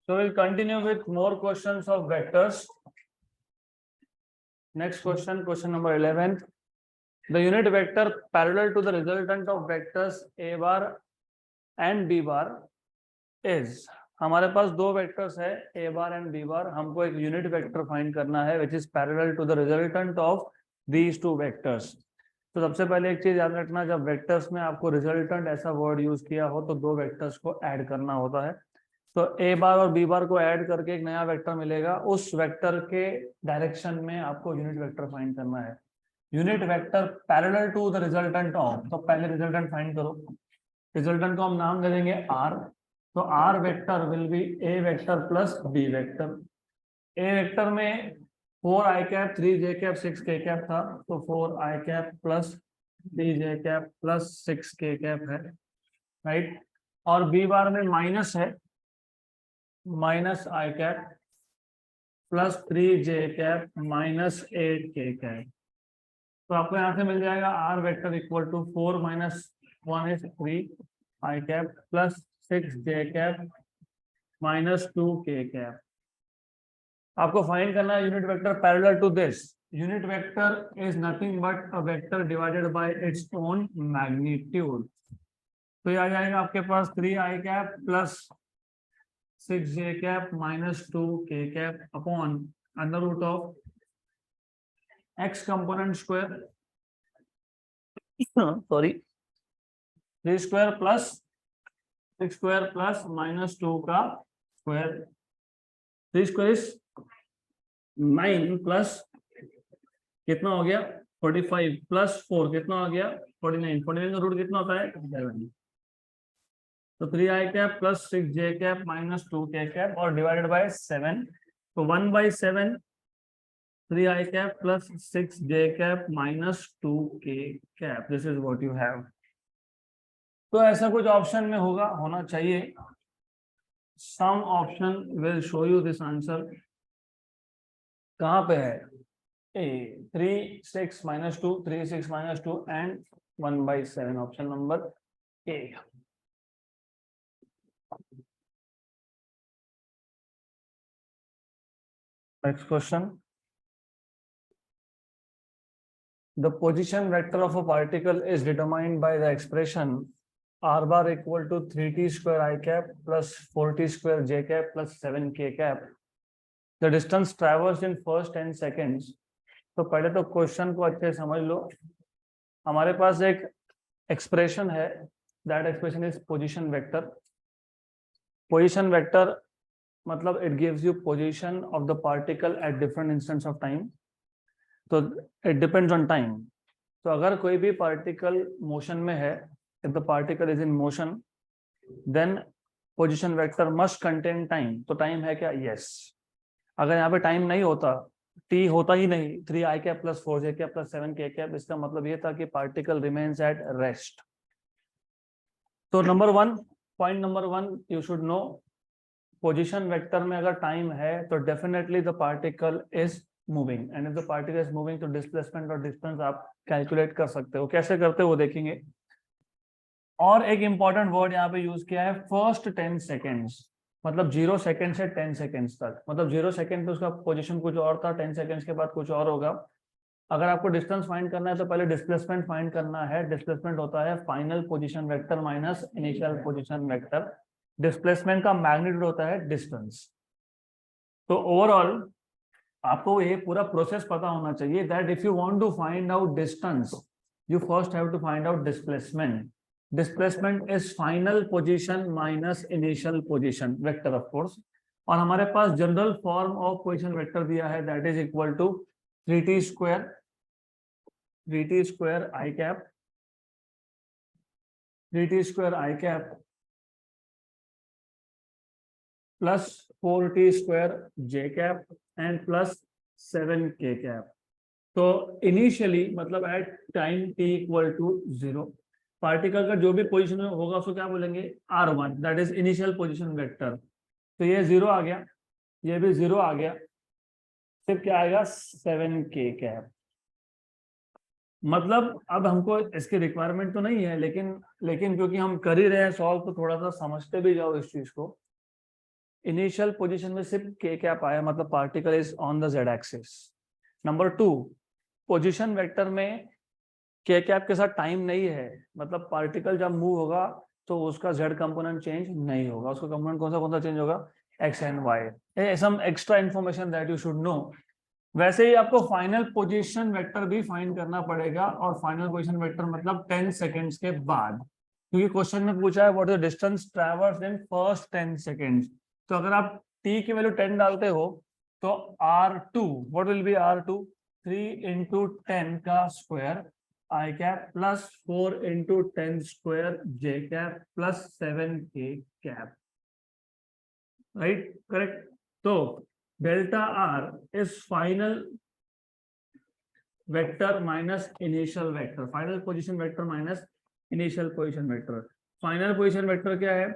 So we'll continue with more questions of vectors. Next question, question number 11. The unit vector parallel to the resultant of vectors a bar and b bar is. हमारे पास दो vectors है a bar and b bar. हमको एक unit vector find करना है which is parallel to the resultant of these two vectors. तो सबसे पहले एक चीज याद रखना, जब वेक्टर्स में आपको रिजल्टेंट ऐसा वर्ड यूज किया हो तो दो वेक्टर्स को ऐड करना होता है. तो ए बार और बी बार को ऐड करके एक नया वेक्टर मिलेगा. उस वेक्टर के डायरेक्शन में आपको यूनिट वेक्टर फाइंड करना है. Unit vector parallel to the resultant of. तो पहले रिजल्टेंट फाइंड करो. रिजल्टेंट को हम नाम दे देंगे आर. तो R vector will be A vector plus B vector. A vector में 4 i cap 3 j cap 6 k cap था, तो 4 i cap plus 3 j cap plus 6 k cap है, राइट. और बी बार में माइनस है, minus i cap plus 3 j cap minus 8 k cap. तो आपको यहाँ से मिल जाएगा R vector equal to 4 minus 1 is 3 i cap plus 6 j cap minus 2 k cap. आपको फाइंड करना है unit vector parallel to this. Unit vector is nothing but a vector divided by its own magnitude. तो ये आ जाएगा आपके पास 3 i cap plus 6 j cap minus 2 k cap upon under root of x component square, sorry 3 square plus 6 square plus minus 2 का square. 3 square is 9 plus कितना हो गया 45 प्लस 4 कितना हो गया 49. 49 का रूट कितना होता है 11. तो 3 i cap plus 6 j cap minus 2 k cap और डिवाइडेड बाय 7. तो 1/7 3 i cap plus 6 j cap minus 2 k cap. This is what you have. तो ऐसा कुछ ऑप्शन में होना चाहिए. Some option will show you this answer. कहाँ पे है A 3 6 minus 2 3 6 minus 2 and 1/7. Option number A. Next question. The position vector of a particle is determined by the expression r bar equal to 3t square I cap plus 4t square j cap plus 7k cap. The distance traversed in first 10 seconds. तो पहले तो question को अच्छे से समझ लो. हमारे पास एक expression है, that expression is position vector. Position vector मतलब it gives you position of the particle at different instants of time. तो इट डिपेंड्स ऑन टाइम. तो अगर कोई भी पार्टिकल मोशन में है, if the particle is in motion, then position vector must contain time. तो time है क्या? यस. अगर यहाँ पे टाइम नहीं होता, टी होता ही नहीं, 3 i cap plus 4 j cap plus 7 k cap, इसका मतलब ये था कि पार्टिकल रिमेन्स एट रेस्ट. तो point number one you should no, position vector में अगर टाइम है तो definitely the particle is moving, and if the particle is moving तो डिस्प्लेसमेंट और डिस्टेंस आप कैलकुलेट कर सकते हो. कैसे करते हो वो देखेंगे. और एक इंपॉर्टेंट वर्ड यहाँ पे यूज किया है, फर्स्ट 10 सेकेंड्स. मतलब 0 सेकेंड से 10 सेकेंड्स तक. मतलब 0 सेकेंड पे उसका पोजीशन कुछ और था, 10 सेकेंड्स के बाद कुछ और होगा. अगर आपको डिस्टेंस फाइंड करना है तो पहले डिस्प्लेसमेंट फाइंड करना है. डिस्प्लेसमेंट होता है final position vector minus initial position vector. Displacement का मैग्नीट्यूड होता है डिस्टेंस. तो ओवरऑल आपको ये पूरा प्रोसेस पता होना चाहिए that if you want to find out distance, you first have to find out displacement. Displacement is final position minus initial position vector of course. और हमारे पास general form of position vector दिया है, that is equal to 3t square i cap 3t square i cap plus 4t square j cap and plus 7k cap. तो initially मतलब at time t equal to 0, particle का जो भी position में होगा उसको क्या बोलेंगे? r1, that is initial position vector. तो ये 0 आ गया, ये भी 0 आ गया, फिर क्या आएगा? 7k cap. मतलब अब हमको इसकी रिक्वायरमेंट तो नहीं है, लेकिन क्योंकि हम कर ही रहे हैं सॉल्व, तो थोड़ा सा समझते भी जाओ इस चीज को. इनिशियल पोजीशन में सिर्फ के कैप आया, मतलब particle is on the Z axis. Number 2, position vector में के कैप के साथ टाइम नहीं है, मतलब पार्टिकल जब मूव होगा तो उसका जेड कंपोनेंट चेंज नहीं होगा, उसका कंपोनेंट कौन सा चेंज होगा, X and Y. Some extra information that you should know. वैसे ही आपको फाइनल पोजीशन वेक्टर भी फाइंड करना पड़ेगा, और फाइनल पोजीशन वेक्टर मतलब 10 सेकेंड्स के बाद, क्योंकि क्वेश्चन में पूछा है what is the distance traverse in first 10 seconds. तो अगर आप t की वैल्यू 10 डालते हो तो r2 what will B r2, 3 into 10 का square i cap plus 4 into 10 square j cap plus 7k cap, right, correct. तो delta r is final vector minus initial vector, final position vector minus initial position vector. Final position vector क्या है,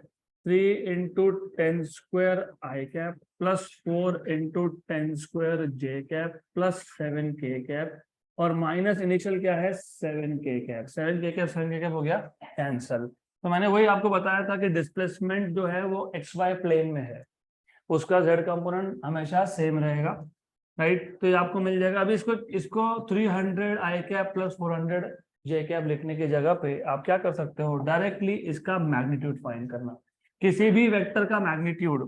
3 into 10 square I cap plus 4 into 10 square J cap plus 7k cap, और minus initial क्या है, 7k cap. 7k cap हो गया cancel. तो मैंने वही आपको बताया था कि डिस्प्लेसमेंट जो है वो XY प्लेन में है, उसका z कंपोनेंट हमेशा सेम रहेगा, राइट। तो ये आपको मिल जाएगा। अभी इसको 300 आई कैप प्लस 400 जे कैप लिखने की जगह पे आप क्या कर सकते हो, डायरेक्टली इसका मैग्नीट्यूड फाइंड करना, किसी भी वेक्टर का magnitude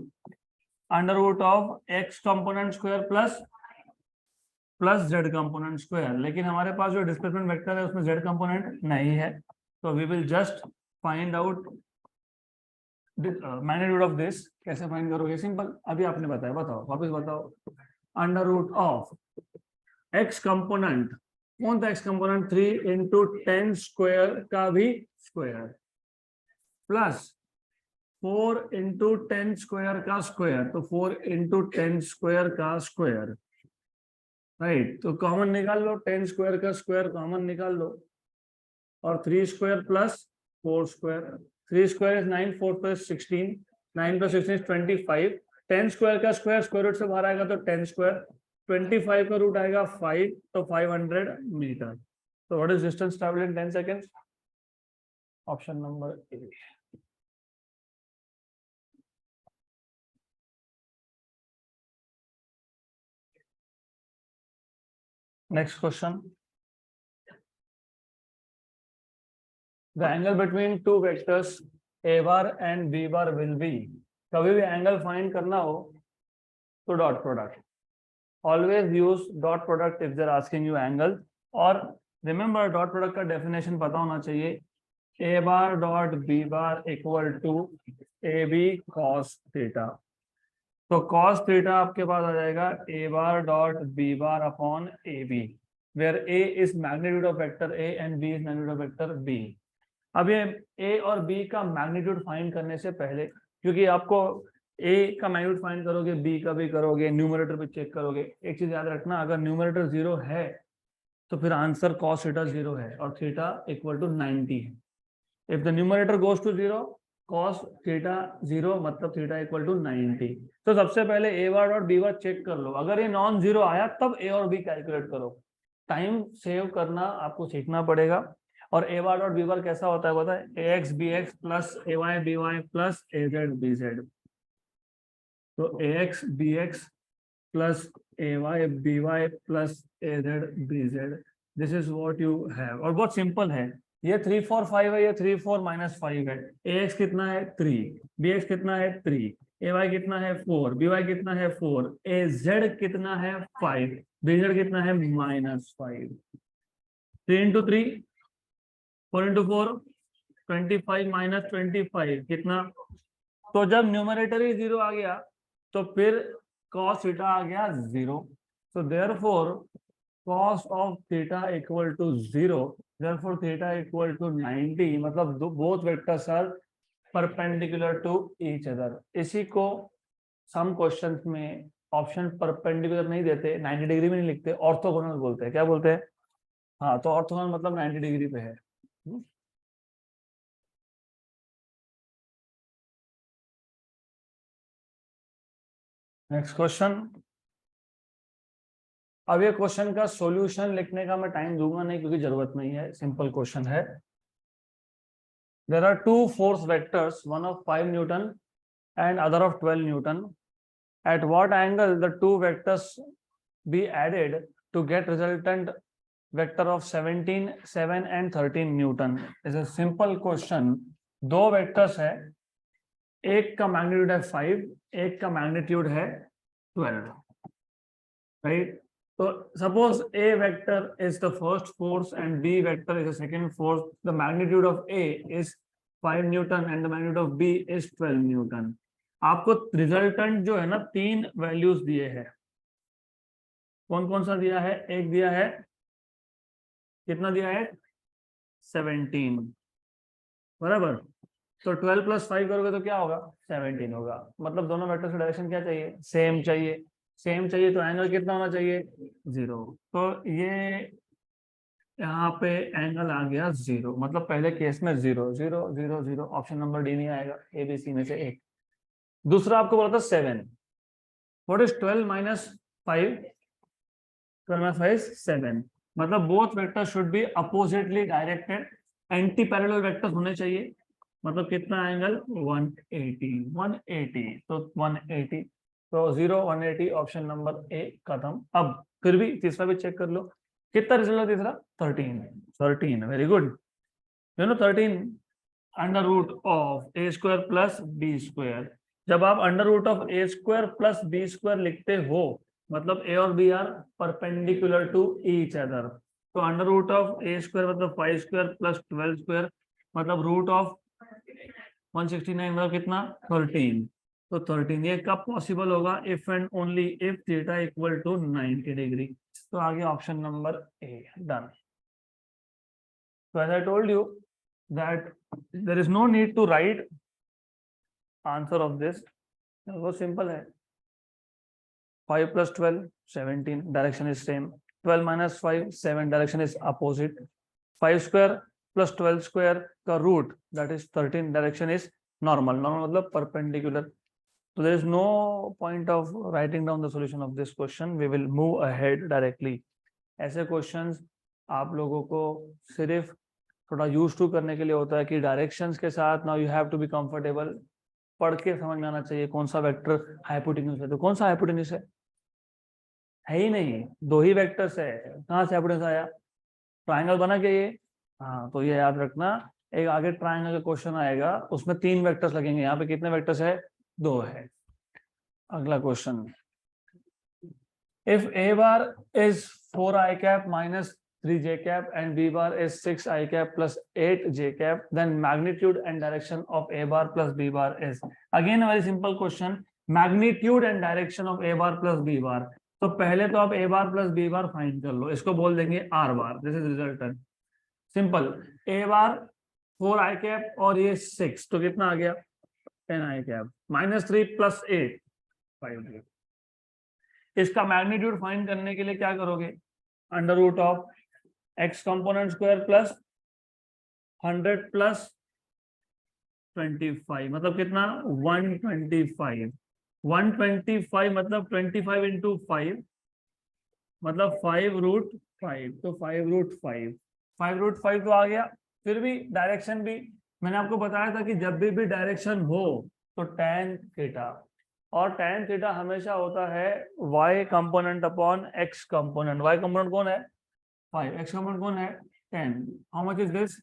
under root of X component square plus Z component square. लेकिन हमारे पास जो डिस्प्लेसमेंट वेक्टर है उसमें जेड कंपोनेंट नहीं है, तो we will just find out magnitude of this. कैसे फाइंड करोगे, सिंपल, अभी आपने बताया, बताओ वापस बताओ। Under root of X component, कौन था एक्स कंपोनेंट, 3 into 10 स्क्वायर का भी स्क्वायर प्लस 4 into 10 स्क्वायर का स्क्वायर, तो 4 into 10 स्क्वायर का स्क्वायर, राइट। तो कॉमन निकाल लो, 10 स्क्वायर का स्क्वायर कॉमन निकाल लो, और 3 square plus 4 square, 3 square is 9, 4 plus 16, 9 plus 16 is 25। 10 square का स्क्वायर स्क्वायर रूट से बाहर आएगा तो 10 स्क्वायर, 25 का रूट आएगा 5, तो 500 मीटर। तो what is distance travelled in 10 seconds, option number A. Next question, the angle between two vectors a bar and b bar will be, कभी भी एंगल फाइंड करना हो तो dot product, always use dot product if they are asking you angle. और remember dot product का definition पता होना चाहिए, A bar dot B bar equal to A B cos theta. तो कॉस थीटा आपके पास आ जाएगा A bar dot B bar upon A B, where A is magnitude of vector A and B is magnitude of vector B. अब ये ए और B का magnitude find करने से पहले, क्योंकि आपको ए का मैग्नीट्यूड फाइंड करोगे, बी का भी करोगे, न्यूमरेटर पे चेक करोगे, एक चीज याद रखना, अगर न्यूमरेटर 0 है तो फिर आंसर cos थीटा 0 है और थीटा इक्वल टू 90 है। If the numerator goes to 0, cos theta 0 मतलब थीटा इक्वल टू 90। तो सबसे पहले ए बार और बी बार चेक कर लो, अगर ये नॉन जीरो आया तब ए और बी कैलकुलेट करो। टाइम सेव करना आपको सीखना पड़ेगा। और ए बार और बी बार कैसा होता है पता है, A X B X plus A Y B Y plus A Z B Z. तो A X B X plus A Y B Y plus A Z B Z, this is what you have. और बहुत simple है, ये 3 4 5 है, ये 3 4 minus 5 है। A x कितना है 3, बी एक्स कितना है 3, ए वाई कितना है 4, बी वाई कितना है 4, ए जेड कितना है 5, बी जेड कितना है -5। 3 into 3, 4 into 4, 25 माइनस 25 कितना। तो जब न्यूमरेटर ही 0 आ गया तो फिर cos थीटा आ गया 0। so therefore cos of theta equal to 0, therefore theta equal to 90, मतलब both vectors are perpendicular to each other। इसी को सम क्वेश्चंस में ऑप्शन परपेंडिकुलर नहीं देते, 90 डिग्री में नहीं लिखते, ऑर्थोगोनल बोलते हैं। क्या बोलते हैं, हाँ, तो ऑर्थोगोनल मतलब 90 डिग्री पे है। Next question. अब ये क्वेश्चन का सॉल्यूशन लिखने का मैं टाइम दूंगा नहीं, क्योंकि जरूरत नहीं है, सिंपल क्वेश्चन है। There are two force vectors, one of 5 newton and other of 12 Newton. At what angle the two vectors be added to get resultant vector of 17, 7 and 13 Newton? is a simple question. दो vectors है, एक का magnitude है 5, एक का magnitude है 12, right? So suppose A vector is the first force and B vector is the second force. The magnitude of A is 5 Newton and the magnitude of B is 12 Newton. आपको resultant जो है ना, तीन values दिए हैं. कौन कौन सा दिया है? एक दिया है, कितना दिया है? 17, बराबर. तो 12 + 5 करोगे तो क्या होगा? 17 होगा. मतलब दोनों वेक्टर्स का डायरेक्शन क्या चाहिए? सेम चाहिए. सेम चाहिए तो एंगल कितना होना चाहिए? 0. तो ये यहाँ पे एंगल आ गया 0, मतलब पहले केस में 0 0 0 0. ऑप्शन नंबर डी नहीं आएगा, ए बी सी में से एक. दूसरा आपको बोला था 7. What is 12 - 5? 12 - 5 is 7. मतलब both vector should be oppositely directed, anti parallel vector होने चाहिए. मतलब कितना एंगल? 180. 180. तो 180. तो 0 180 ऑप्शन नंबर ए खत्म. अब फिर भी तीसरा भी चेक कर लो. कितना रिजल्ट है तीसरा? 13. 13, very good. You know 13 under root of A square plus B square. जब आप under root of A square plus B square लिखते हो, मतलब ए और B are perpendicular to each other. तो under root of A square मतलब 5 square plus 12 square, मतलब root of 169, मतलब कितना? 13. तो 13 ये कब पॉसिबल होगा? If and only if theta equal to 90 degree. तो आगे option number A. Done. So as I told you that there is no need to write answer of this. वो simple है. 5 + 12 17, direction is same. 12 - 5 7, direction is opposite. 5 square plus 12 square का root, that is 13, direction is normal. Normal मतलब perpendicular. So there is no point of writing down the solution of this question. We will move ahead directly. ऐसे questions आप लोगों को सिर्फ थोड़ा use to करने के लिए होता है कि डायरेक्शंस के साथ now you have to be comfortable. पढ़ के समझ में आना चाहिए कौन सा वेक्टर हाइपोटेन्यूज है. तो कौन सा हाइपोटेन्यूज है ही नहीं, दो ही वेक्टर्स है. कहाँ से हाइपोटेन्यूज आया? ट्राइंगल बना के ये. हाँ, तो ये याद रखना. एक आगे ट्राइंगल का क्वेश्चन आएगा, उसमें 3 वेक्टर्स लगेंगे. यहाँ पे कितने वेक्टर्स है? 2 है. अगला question. If A bar is 4 i cap minus 3 j cap and b bar is 6 i cap plus 8 j cap, then magnitude and direction of a bar plus b bar is. Again a very simple question. Magnitude and direction of a bar plus b bar. तो पहले तो आप a bar plus b bar find कर लो. इसको बोल देंगे r bar. This is resultant. Simple. a bar 4 i cap और ये 6, तो कितना आ गया? 10 i cap minus 3 plus 8 5. इसका मैग्नीट्यूड फाइंड करने के लिए क्या करोगे? Under root of x component square plus 100 plus 25, मतलब कितना? 125. 125 मतलब 25 into 5, मतलब 5√5. तो 5√5. 5√5 तो आ गया. फिर भी डायरेक्शन भी मैंने आपको बताया था कि जब भी डायरेक्शन हो तो tan थीटा, और tan थीटा हमेशा होता है y component upon x component. y component कौन है? 5. x कंपोनेंट कौन है? 10. How much is this?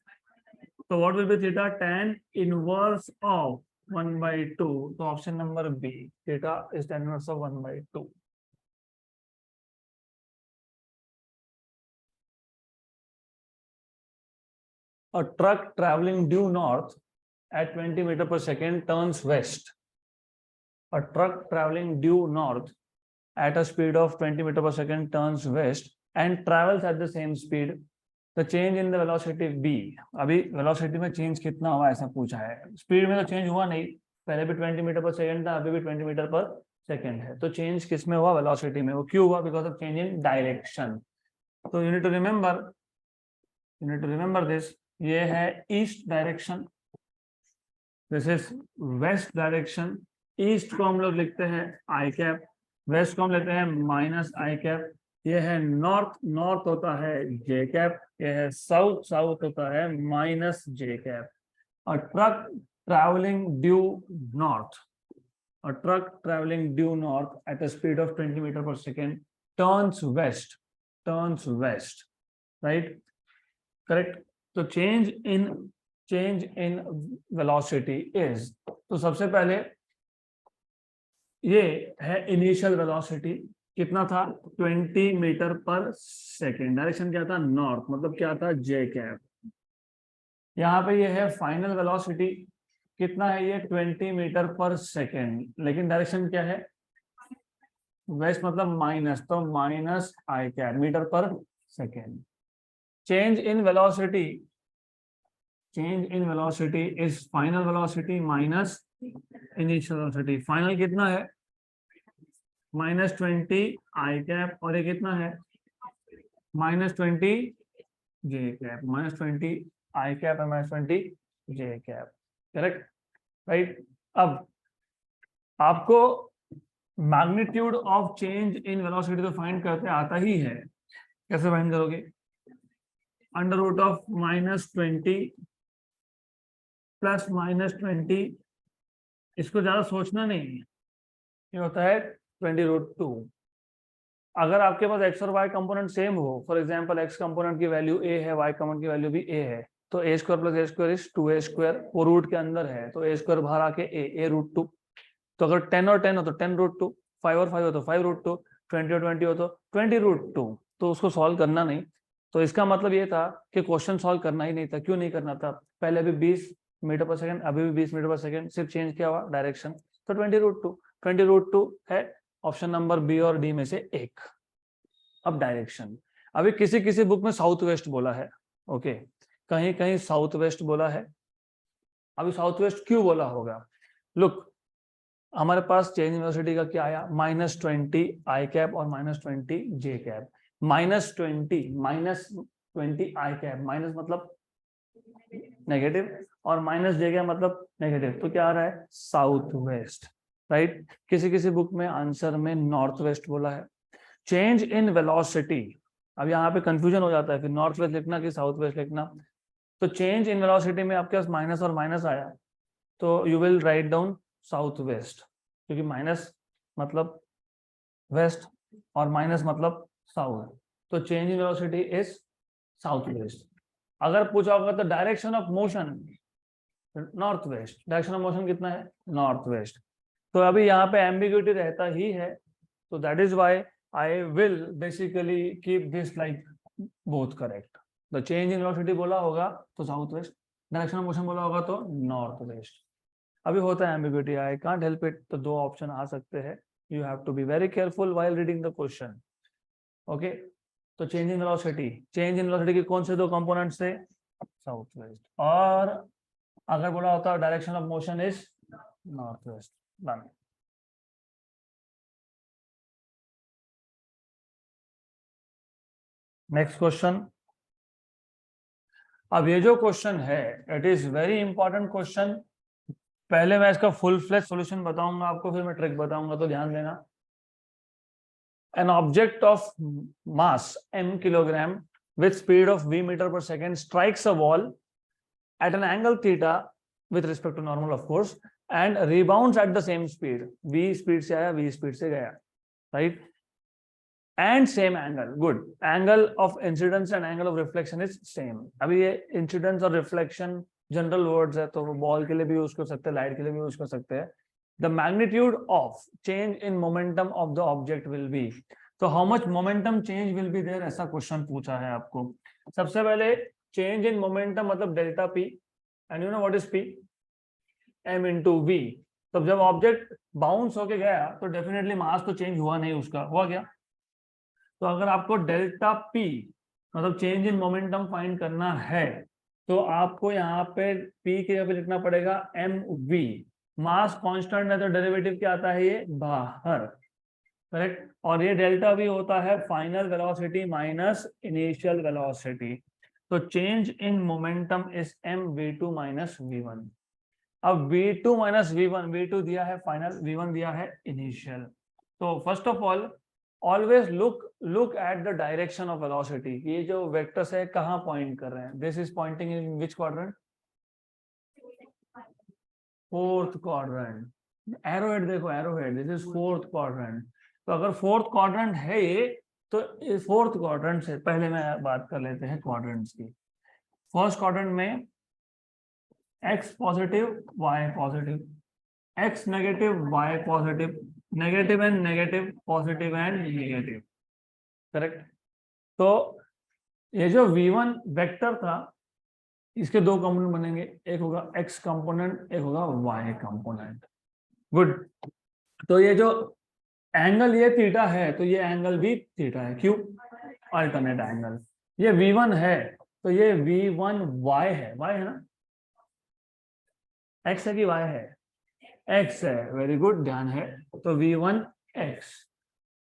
तो what will be theta? tan inverse of 1/2. तो option number B, theta is tan inverse of 1/2. A truck traveling due north at 20 meters per second turns west. A truck traveling due north at a speed of 20 meters per second turns west and travels at the same speed. The change in the velocity v. अभी velocity में change कितना हुआ ऐसा पूछा है. Speed में तो change हुआ नहीं, पहले भी 20 मीटर पर सेकंड था, अभी भी 20 मीटर पर सेकंड है. तो चेंज किस में हुआ? वेलोसिटी में. वो क्यों हुआ? Because of change in direction. तो you need to remember this. ये है east direction, this is west direction. East को हम लोग लिखते हैं आई कैप, वेस्ट को हम लेते हैं माइनस आई कैप. ये है नॉर्थ, नॉर्थ होता है जे कैप. ये है साउथ, साउथ होता है माइनस जे कैप. और truck travelling due north, a truck traveling due north at a speed of 20 meter per second turns west, right? Correct. तो change in velocity is, तो सबसे पहले ये है इनिशियल वेलोसिटी, कितना था 20 मीटर पर सेकेंड, डायरेक्शन क्या था नॉर्थ, मतलब क्या था जे कैप। यहाँ पे ये है फाइनल वेलोसिटी, कितना है ये 20 मीटर पर सेकेंड, लेकिन डायरेक्शन क्या है वेस्ट, मतलब माइनस, तो माइनस आई कैप मीटर पर second. Change in velocity is final velocity minus initial velocity. Final कितना है -20 आई कैप, और ये कितना है -20 जे कैप, -20 आई कैप और -20 जे कैप। Correct, right. अब आपको magnitude of change in velocity तो फाइंड करते आता ही है, कैसे फाइंड करोगे, √-20 प्लस -20, इसको ज्यादा सोचना नहीं है, ये होता है 20√2। अगर आपके पास एक्स और वाई कंपोनेंट सेम हो, फॉर एग्जांपल एक्स कंपोनेंट की वैल्यू ए है, वाई कंपोनेंट की वैल्यू भी ए है, तो a² + a² इज 2a², वो रूट के अंदर है तो a² बाहर आके a√2। तो अगर 10 और 10 हो तो 10√2, 5 और 5 हो तो 5√2, 20 और 20 हो तो 20√2। तो उसको सॉल्व करना नहीं। तो इसका मतलब ये था कि क्वेश्चन सॉल्व करना ही नहीं था। क्यों नहीं करना था, पहले भी 20 मीटर पर सेकंड, अभी भी 20 मीटर पर सेकंड, सिर्फ चेंज किया हुआ डायरेक्शन, तो 20√2 है ऑप्शन नंबर बी और डी में से एक। अब डायरेक्शन, अभी किसी किसी बुक में साउथ वेस्ट बोला है, ओके, कहीं कहीं साउथ वेस्ट बोला है। अभी साउथ वेस्ट क्यों बोला होगा, लुक, हमारे पास चेंज इन वेलोसिटी का क्या आया, -20 आई कैप और -20 जे कैप। -20 आई कैप, माइनस मतलब नेगेटिव, और -जे कैप मतलब नेगेटिव, तो क्या आ रहा है साउथ वेस्ट, राइट। किसी किसी बुक में आंसर में नॉर्थ वेस्ट बोला है। चेंज इन वेलोसिटी, अब यहाँ पे कंफ्यूजन हो जाता है, फिर नॉर्थ वेस्ट लिखना कि साउथ वेस्ट लिखना। तो चेंज इन वेलोसिटी में आपके पास माइनस और माइनस आया, तो you will write down south west, क्योंकि माइनस मतलब वेस्ट और माइनस मतलब साउथ, तो change in velocity is south west. अगर पूछा होगा तो direction of motion north west, direction of motion कितना है नॉर्थ वेस्ट। तो अभी यहाँ पे एम्बिग्यूटी रहता ही है, तो that is why I will basically keep this like both correct. The change in velocity बोला होगा तो south west, direction of motion बोला होगा तो नॉर्थ वेस्ट। अभी होता है ambiguity, I can't help it, तो दो ऑप्शन आ सकते हैं, you have to be very careful while reading the question, okay. तो चेंज इन वेलोसिटी के कौन से दो कंपोनेंट्स थे, साउथ वेस्ट, और अगर बोला होता direction of motion is north west. Done. Next question. अब ये जो क्वेश्चन है it is very important question. पहले मैं इसका फुल फ्लेज सॉल्यूशन बताऊंगा आपको, फिर मैं ट्रिक बताऊंगा, तो ध्यान देना। An object of mass m kilogram with speed of v meter per second strikes a wall at an angle theta with respect to normal of course and rebounds at the same speed, v speed से आया v speed से गया, right, and same angle, good, angle of incidence and angle of reflection is same। अभी ये incidence और reflection general words है, तो ball के लिए भी यूज कर सकते हैं, लाइट के लिए भी यूज कर सकते हैं। The magnitude of change in momentum of the object will be, तो how much momentum change will be there, ऐसा क्वेश्चन पूछा है आपको। सबसे पहले चेंज इन मोमेंटम मतलब delta P, and you know what is P, m into v। तो जब ऑब्जेक्ट बाउंस होके गया तो डेफिनेटली मास तो चेंज हुआ नहीं, उसका हुआ क्या। तो अगर आपको डेल्टा पी मतलब चेंज इन मोमेंटम फाइंड करना है, तो आपको यहाँ पे p के जगह पे लिखना पड़ेगा mv। मास कांस्टेंट है तो डेरिवेटिव क्या आता है, ये बाहर, करेक्ट। और ये डेल्टा वी होता है final velocity minus initial velocity. तो change in momentum is mv2 - v1। अब v2 - v1, v2 दिया है फाइनल, v1 दिया है इनिशियल। तो first of all always look at the direction of velocity. ये जो वेक्टर्स है कहाँ पॉइंट कर रहे हैं, this is pointing in which quadrant, fourth quadrant, arrow head देखो, arrow head, this is fourth quadrant. तो अगर फोर्थ क्वाड्रेंट है ये, तो फोर्थ क्वाड्रेंट से पहले मैं बात कर लेते हैं क्वाड्रेंट्स की। फर्स्ट क्वाड्रेंट में x positive y positive, x negative y positive, negative and negative, positive and negative, correct. तो ये जो v1 वेक्टर था, इसके दो कंपोनेंट बनेंगे, एक होगा x कंपोनेंट, एक होगा y कंपोनेंट। गुड। तो ये जो एंगल ये थीटा है, तो ये एंगल भी थीटा है, क्यों? Alternate angle. ये v1 है तो ये v1 y है, y है ना, x है कि y है? x है, वेरी गुड, ध्यान है। तो v1 x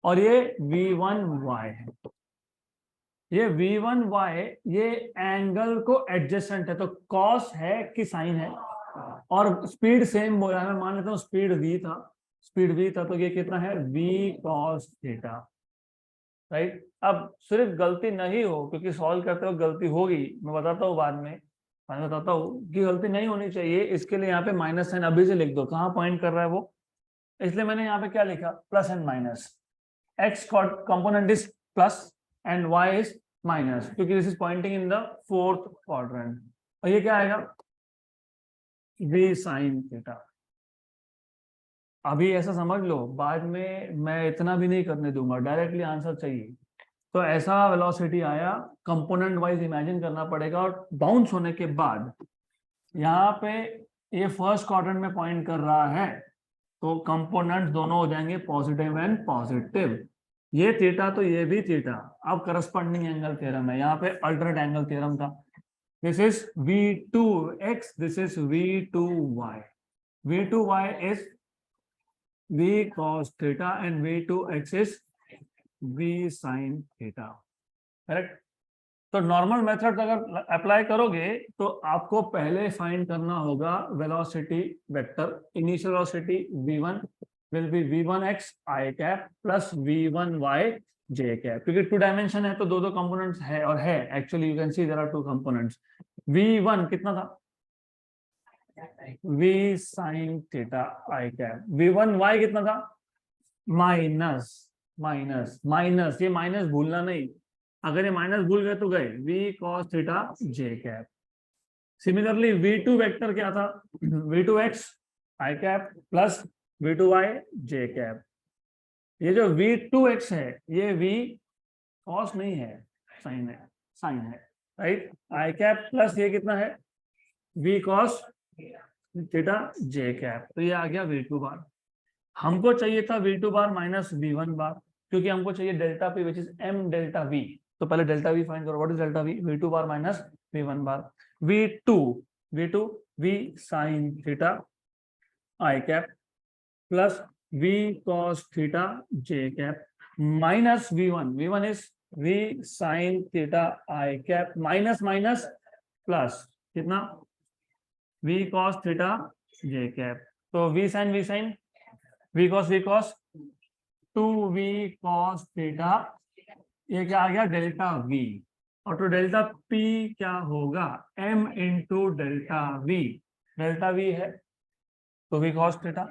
और ये v1 y है। ये v1 y ये एंगल को एडजेसेंट है, तो कॉस है कि साइन है, और स्पीड सेम बोला है, मैं मान लेता हूँ स्पीड v था, स्पीड v था, तो ये कितना है v cos थीटा, राइट। अब सिर्फ गलती नहीं हो, क्योंकि सॉल्व करते वक्त गलती होगी, मैं बताता हूँ बाद में, मैं बताता हूँ कि गलती नहीं होनी चाहिए, इसके लिए यहाँ पे माइनस साइन अभी से लिख दो, कहाँ पॉइंट कर रहा है वो, इसलिए मैंने यहाँ पे क्या लिखा, plus and minus, x component is plus and y is minus, क्योंकि this is pointing in the fourth quadrant। और ये क्या आएगा, v sin थीटा। अभी ऐसा समझ लो, बाद में मैं इतना भी नहीं करने दूंगा, डायरेक्टली आंसर चाहिए। तो ऐसा वेलोसिटी आया, कंपोनेंट वाइज इमेजिन करना पड़ेगा, और बाउंस होने के बाद यहाँ पे ये फर्स्ट क्वाड्रेंट में पॉइंट कर रहा है, तो कंपोनेंट्स दोनों हो जाएंगे पॉजिटिव एंड पॉजिटिव। ये थीटा तो ये भी थीटा। अब करस्पॉन्डिंग एंगल थ्योरम है, यहाँ पे अल्टरनेट एंगल थ्योरम था। This is v2x, this is v2y, v2y is v cos theta and v2x is v sin theta, correct. तो नॉर्मल मेथड अगर अप्लाई करोगे तो आपको पहले फाइंड करना होगा velocity vector, initial velocity v1 will be v1x i cap plus v1y j cap, क्योंकि two dimension है तो दो दो कंपोनेंट्स है, और है actually, you can see there are two components. v1 कितना था, v sin theta i cap, v1y कितना था, माइनस माइनस माइनस, ये माइनस भूलना नहीं, अगर ये माइनस भूल गए तो गए, v cos theta j cap. Similarly v2 vector क्या था, v2x i cap plus v2y j cap. ये जो v2x है ये v cos नहीं है, साइन है, साइन है, राइट। i कैप प्लस ये कितना है, v cos theta j cap, तो ये आ गया v2 बार। हमको चाहिए था v2 बार माइनस v1 बार, क्योंकि हमको चाहिए delta p which is m delta v। तो पहले डेल्टा v फाइंड करो, what is delta v, v2 bar minus v1 bar, v2 v sin theta i cap plus v cos theta j cap minus v1 is v sin theta i cap minus minus plus कितना, v cos theta j cap. तो v sin v cos 2v cos theta, ये क्या आ गया, delta v, और तो delta p क्या होगा, m into delta v, delta v है तो v cos थीटा,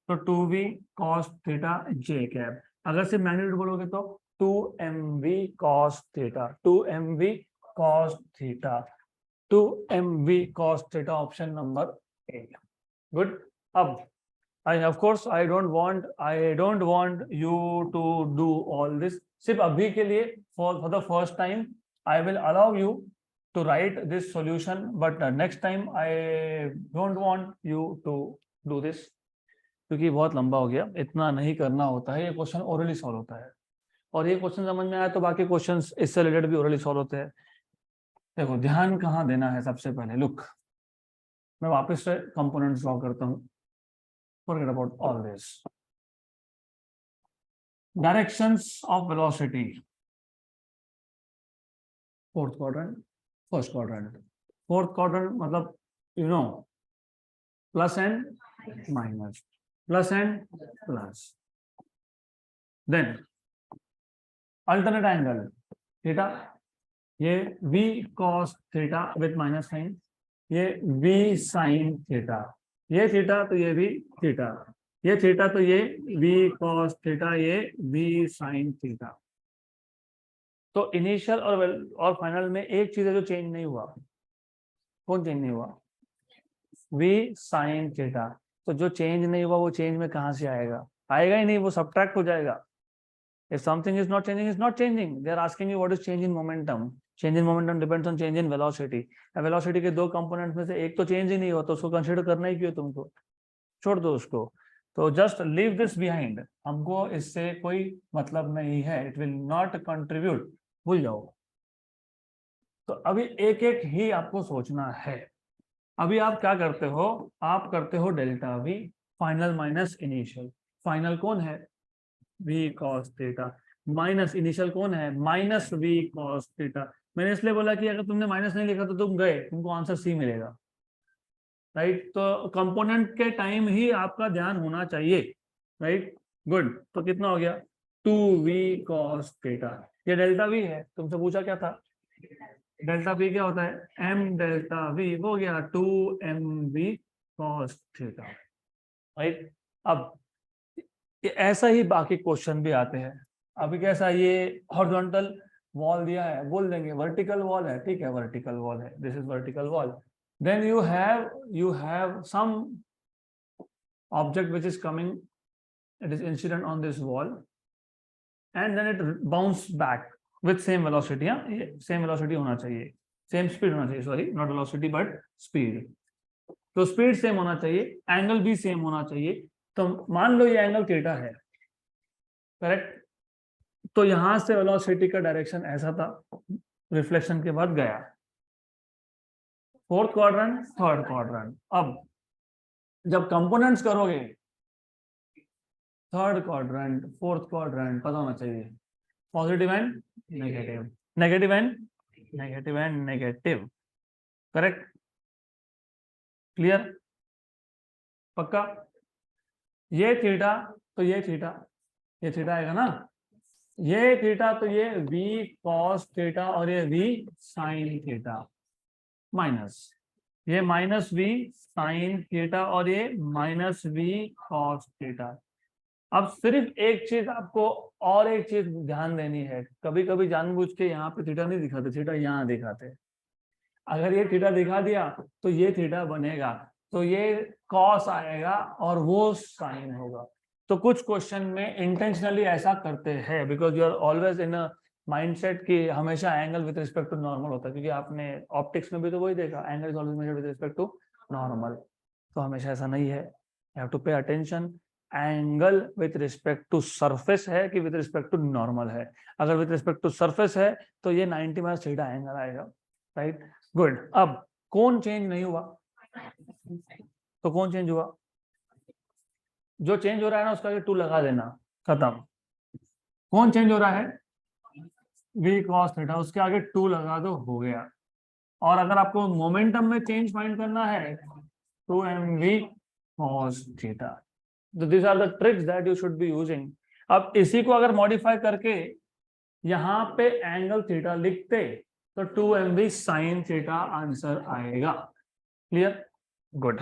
तो 2v cos theta j cap. अगर सिर्फ मैग्नीट्यूड बोलोगे तो 2mv cos theta, 2mv cos theta, 2mv cos theta, option number 8। Good. अब of course I don't want you to do all this, सिर्फ अभी के लिए for the first time I will allow you to write this solution, but next time I don't want you to do this, क्योंकि बहुत लंबा हो गया, इतना नहीं करना होता है, ये क्वेश्चन ओरली सॉल्व होता है, और ये क्वेश्चन समझ में आया तो बाकी क्वेश्चंस इससे रिलेटेड भी ओरली सॉल्व होते हैं। देखो ध्यान कहाँ देना है, सबसे पहले लुक, मैं वापस से कंपोनेंट्स ड्रॉ करता हूँ, forget about all this. Directions of velocity. Fourth quadrant, first quadrant. Fourth quadrant मतलब you know plus and minus, plus and plus. Then alternate angle theta, ये v cos theta with minus sign, ये v sin theta, ये theta तो ये भी theta, ये theta तो ये v cos थीटा, ये v sin थीटा। तो इनिशियल और फाइनल में एक चीज है जो चेंज नहीं हुआ। कौन चेंज नहीं हुआ? v sin theta. तो जो चेंज नहीं हुआ वो चेंज में कहां से आएगा? आएगा ही नहीं, वो सब्ट्रैक्ट हो जाएगा। If something is not changing, it's not changing. They are asking you what is change in momentum. Change in momentum depends on change in velocity. Velocity के दो कंपोनेंट्स में से एक तो चेंज ही नहीं हुआ, तो उसको कंसीडर करना ही क्यों तुमको? छोड़ दो उसको। तो जस्ट लीव दिस बिहाइंड, हमको इससे कोई मतलब नहीं है, इट विल नॉट कंट्रीब्यूट, भूल जाओ। तो अभी एक एक ही आपको सोचना है। अभी आप क्या करते हो? आप करते हो delta we final minus initial. Final कौन है? v cos theta minus initial कौन है? Minus v cos theta. मैंने इसलिए बोला कि अगर तुमने माइनस नहीं लिखा तो तुम गए, तुमको आंसर सी मिलेगा, राइट। तो कंपोनेंट के टाइम ही आपका ध्यान होना चाहिए, राइट। गुड। तो कितना हो गया? 2v cos theta. ये डेल्टा v है, तुमसे पूछा क्या था? डेल्टा v क्या होता है? m delta v। हो गया 2mv cos थीटा, राइट। अब ऐसा ही बाकी क्वेश्चन भी आते हैं। अभी कैसा, ये हॉरिजॉन्टल वॉल दिया है, बोल देंगे वर्टिकल वॉल है, ठीक है, वर्टिकल वॉल है, this is vertical wall. Then you have some object which is coming, it is incident on this wall and then it bounce back with same velocity। ये same velocity होना चाहिए, same speed होना चाहिए, sorry not velocity but speed। तो speed same होना चाहिए, angle भी same होना चाहिए। तो मान लो ये एंगल थीटा है, करेक्ट। तो यहां से वेलोसिटी का डायरेक्शन ऐसा था, रिफ्लेक्शन के बाद गया फोर्थ क्वाड्रेंट, थर्ड क्वाड्रेंट। अब जब कंपोनेंट्स करोगे, थर्ड क्वाड्रेंट, फोर्थ क्वाड्रेंट पता होना चाहिए, positive and negative, negative and negative and negative, correct, clear, पक्का। ये थीटा तो ये थीटा, ये थीटा आएगा ना, ये थीटा तो ये v cos थीटा और ये v sin थीटा, माइनस ये माइनस v sin थीटा और ये माइनस v cos थीटा। अब सिर्फ एक चीज आपको और एक चीज ध्यान देनी है, कभी कभी जानबूझ के यहाँ पे थीटा नहीं दिखाते, थीटा यहाँ दिखाते। अगर ये थीटा दिखा दिया तो ये थीटा बनेगा, तो ये कॉस आएगा और वो साइन होगा। तो कुछ क्वेश्चन में इंटेंशनली ऐसा करते हैं, because you are always in a mindset कि हमेशा angle with respect to normal होता है, क्योंकि आपने ऑप्टिक्स में भी तो वही देखा, angle is always measured with respect to normal. तो हमेशा ऐसा नहीं है, you have to pay attention. Angle with respect to surface है कि विद रिस्पेक्ट टू नॉर्मल है? अगर विद रिस्पेक्ट टू सरफेस है तो ये 90 माइनस थीटा एंगल आएगा, राइट। गुड। अब कौन चेंज नहीं हुआ? तो कौन चेंज हुआ? जो चेंज हो रहा है ना उसका 2 लगा देना, खत्म। कौन चेंज हो रहा है? v cos थीटा, उसके आगे 2 लगा दो, हो गया। और अगर आपको मोमेंटम में चेंज फाइंड करना है, 2mv cos थीटा। तो this are the tricks that you should be using. अब इसी को अगर मॉडिफाई करके यहाँ पे एंगल थीटा लिखते तो 2mv sin थीटा आंसर आएगा, clear, good.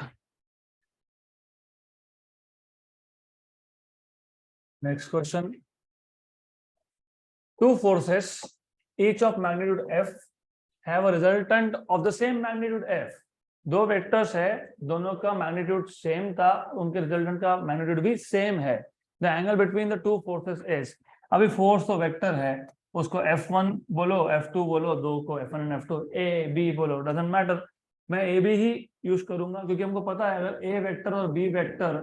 Next question. Two forces, each of magnitude F, have a resultant of the same magnitude F. दो वेक्टर्स है, दोनों का मैग्नीट्यूड सेम था, उनके रिजल्टेंट का मैग्नीट्यूड भी सेम है। The angle between the two forces is, अभी फोर्स तो वेक्टर है, उसको F1 बोलो, F2 बोलो, दो को F1 and F2, A B बोलो, डजंट मैटर। मैं A B ही यूज करूंगा क्योंकि हमको पता है अगर A वेक्टर और B वेक्टर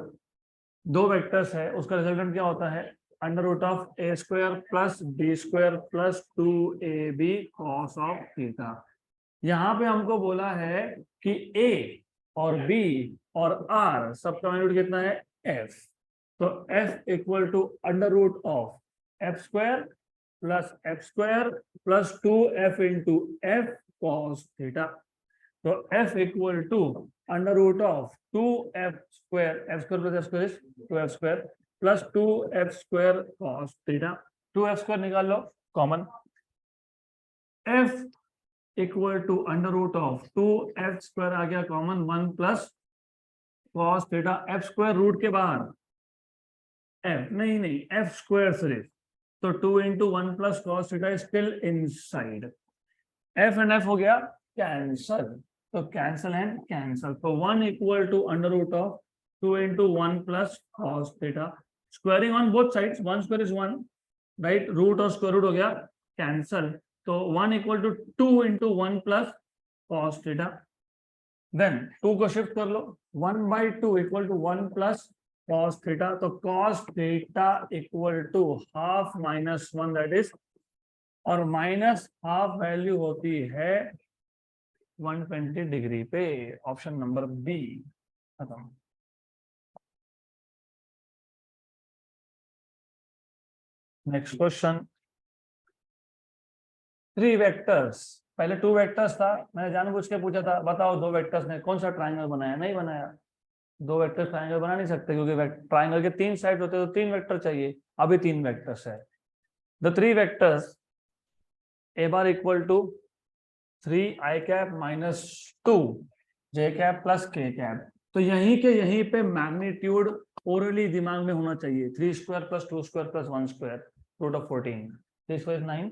दो वेक्टर्स है, उसका रिजल्टेंट क्या होता है? Under root of A square plus B square plus 2ab cos of theta. यहाँ पे हमको बोला है कि a और b और r सबका मैग्नीट्यूड कितना है? f। तो f equal to under root of f square plus 2f into f cos theta. तो f equal to under root of 2f square, f square plus f square is 2f square plus 2f square cos theta. 2f square निकाल लो common, f equal to under root of 2f square आ गया common, 1 plus cos theta, f square root के बाहर F नहीं F square सिर्फ, तो 2 into 1 plus cos theta is still inside. F and F हो गया कैंसल, तो कैंसल एंड कैंसल, तो 1 equal to under root of 2 into 1 plus cos theta, squaring on both sides, 1 square is 1, right, root और square root हो गया cancel, तो 1 equal to 2 into 1 plus cos theta, then 2 को shift कर लो, 1/2 equal to 1 plus cos theta, तो cos theta equal to half minus 1, that is, और minus half value होती है 120 डिग्री पे, ऑप्शन नंबर बी खत्म। नेक्स्ट क्वेश्चन, 3 वेक्टर्स, पहले 2 vectors था, मैंने जानबूझ के पूछा था बताओ 2 वेक्टर्स ने कौन सा ट्राइंगल बनाया, नहीं बनाया, 2 वेक्टर्स ट्राइंगल बना नहीं सकते क्योंकि ट्राइंगल के 3 साइड होते तो 3 वेक्टर चाहिए, अभी 3 वेक्टर्स है। The 3 vectors a bar equal to 3 i cap minus 2 j cap plus k cap, तो यहीं के यहीं पे मैग्नीट्यूड ओरली दिमाग में होना चाहिए, 3 square plus 2 square plus 1 square root of 14, 3 square 9,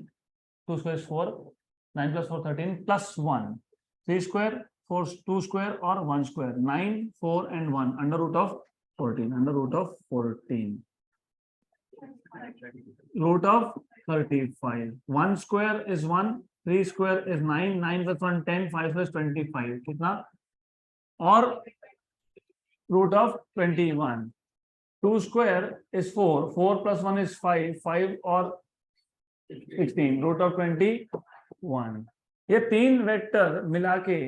2 square 4, 9 plus 4 13 plus 1, 3 square 4 2 square और 1 square, 9 4 and 1 under root of 14, under root of 14, root of 35, 1 square is 1, 3 square is 9, 9 plus 1 10, 5 plus 25 कितना, और root of 21, 2 square is 4, 4 plus 1 is 5, 5 और 16, root of 21। ये 3 vector मिला के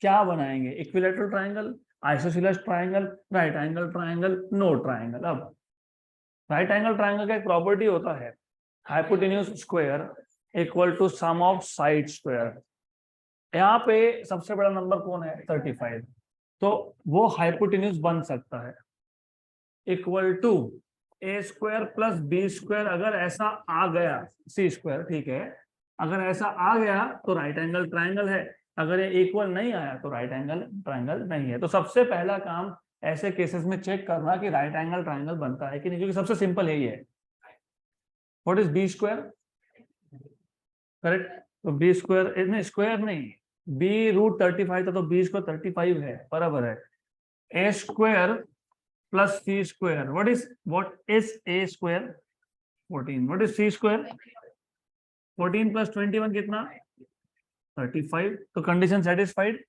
क्या बनाएंगे, equilateral triangle, isosceles triangle, right angle triangle, no triangle. अब right angle triangle का एक प्रॉपर्टी होता है hypotenuse square equal to sum of side square, यहाँ पे सबसे बड़ा नंबर कौन है 35, तो वो हाइपोटेन्यूज बन सकता है equal to A square plus B square, अगर ऐसा आ गया सी स्क्वायर, ठीक है, अगर ऐसा आ गया तो राइट एंगल ट्राइंगल है, अगर ये इक्वल नहीं आया तो राइट एंगल ट्राइंगल नहीं है। तो सबसे पहला काम ऐसे केसेस में चेक करना कि राइट एंगल ट्राइंगल बनता है कि नहीं, क्योंकि सबसे सिंपल यही है। What is B square, correct, तो बी स्क्वायर नहीं, स्क्वायर नहीं, बी रूट 35 था तो बी स्क्वायर 35 है, बराबर है A square plus C square, what is A square 14, what is C square 14 plus 21 कितना 35, तो कंडीशन सेटिस्फाइड,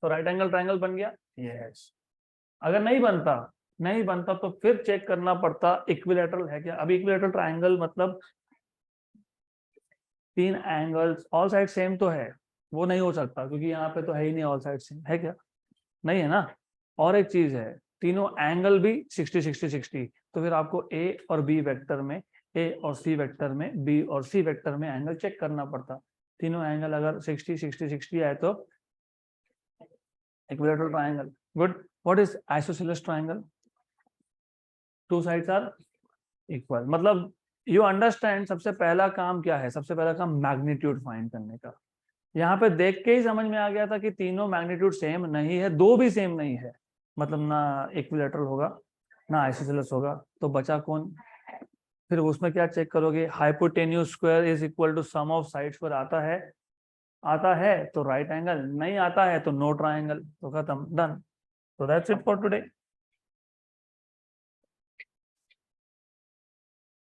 तो राइट एंगल ट्राइंगल बन गया, यस। अगर नहीं बनता तो फिर चेक करना पड़ता इक्विलैटरल है क्या। अभी इक्विलैटरल ट्राइंगल मतलब 3 एंगल्स ऑल साइड सेम तो है, वो नहीं हो सकता क्योंकि यहाँ पे तो है ही नहीं ऑल साइड सेम, है क्या, नहीं है ना। और एक चीज है, तीनों एंगल भी 60 60 60, तो फिर आपको ए और बी वेक्टर में, ए और सी वेक्टर में, बी और सी वेक्टर में एंगल चेक करना पड़ता। तीनों एंगल अगर 60 60 60 आए तो equilateral triangle, good. What is isosceles triangle, 2 sides are equal, मतलब यू अंडरस्टैंड सबसे पहला काम क्या है, सबसे पहला काम मैग्नीट्यूड फाइंड करने का। यहाँ पे देख के ही समझ में आ गया था कि तीनों मैग्नीट्यूड सेम नहीं है, 2 भी सेम नहीं है, मतलब ना इक्विलैटरल होगा ना आइसोसेलेस होगा, तो बचा कौन। फिर उसमें क्या चेक करोगे, hypotenuse square is equal to sum of sides पर आता है तो राइट एंगल, नहीं आता है तो नो ट्राइंगल, तो खत्म, done. So that's it for today.